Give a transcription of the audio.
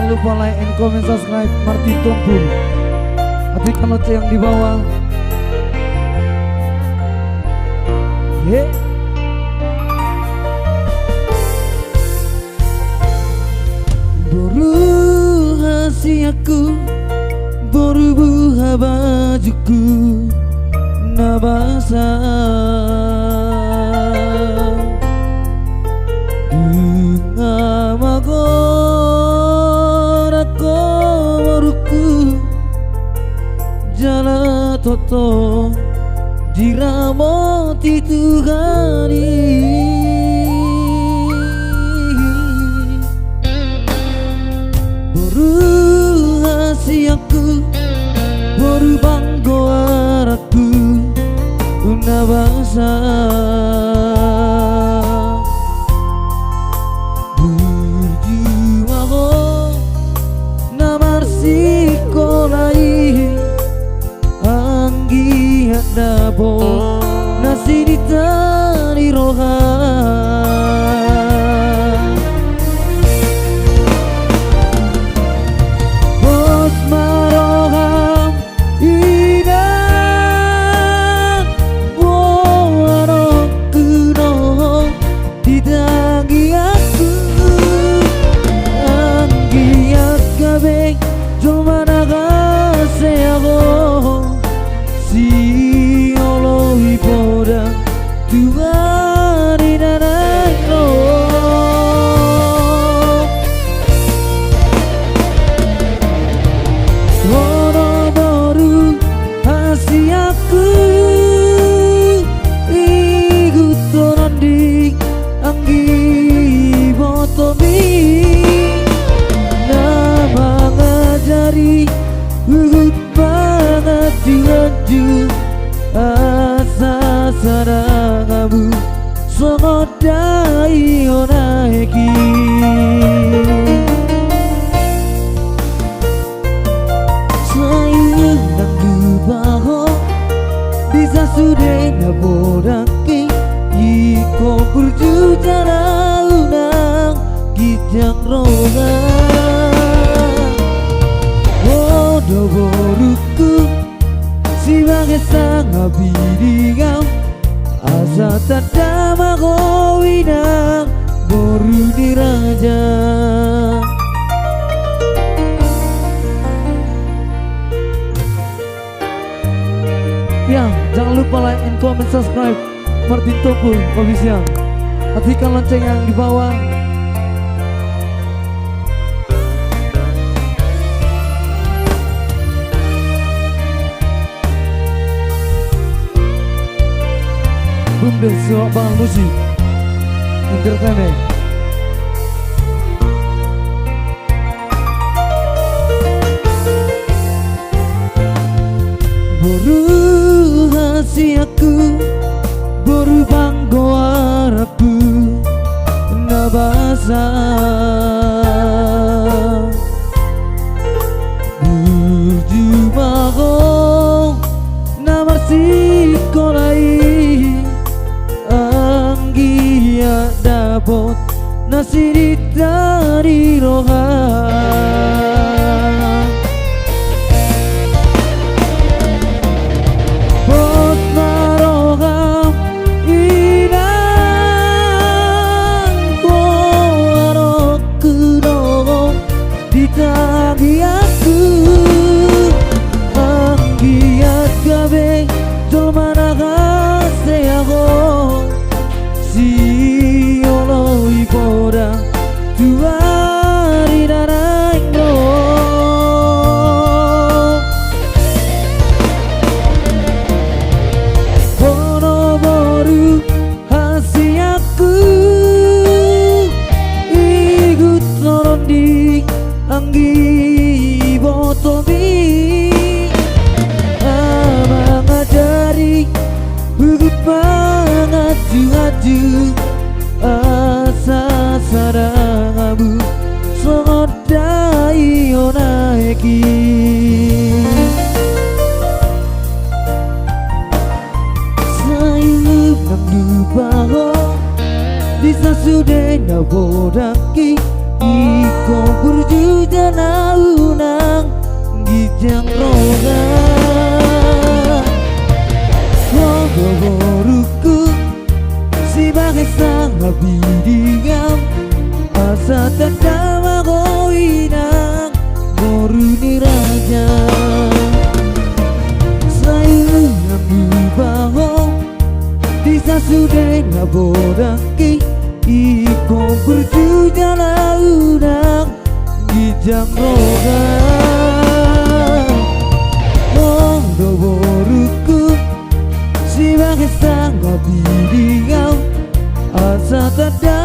jangan lupa like and comment subscribe Martin Tumpul. Hatikan lonceng yang di bawah. Boru hasiaku, boru buha bajuku nabasa. Dengan magora ko boruku jala toto diramo titugani. Aku baru banggo araku unabasa berjuang namar sikolai anggi hadabo nasi ditani rohan. Asa sarangamu songodai onaeki. Sayang nang dubaho bisa sudah nabodaki iko berjujara unang kijang rogan. Oh doboruku sebagai sang abidingau asa tadama kowinang boru diraja. Ya, jangan lupa like and comment subscribe Martin Tumpul Official. Hatikan lonceng yang di bawah. Bumdes Suak Bang Musik Entertainment. Boru hasiaku, boru banggo araku nabasa. Berjumago namar sikolai anggia dapot nasi ditari rohan. Bot maroham inang kuarok kedong ditagi aku anggia gabe jomana kase aku si olo ipoda tuari daraino. Ono boru hasiaku ikut norondi anggi botomi amang ngajari ikut pangaju-aju asa sarangamu songodai onaeki. Sayup nang dubaho bisa sudah nabodaki iko berjuta jana unang gijang roga Rogo boruku si bagai sang abidingam asa terdama goinang moruni raja sayang nambahong disa sudah nabodaki iko berjujana unang gijang roga Rogo boruku si bagai sang abidingam asa terdama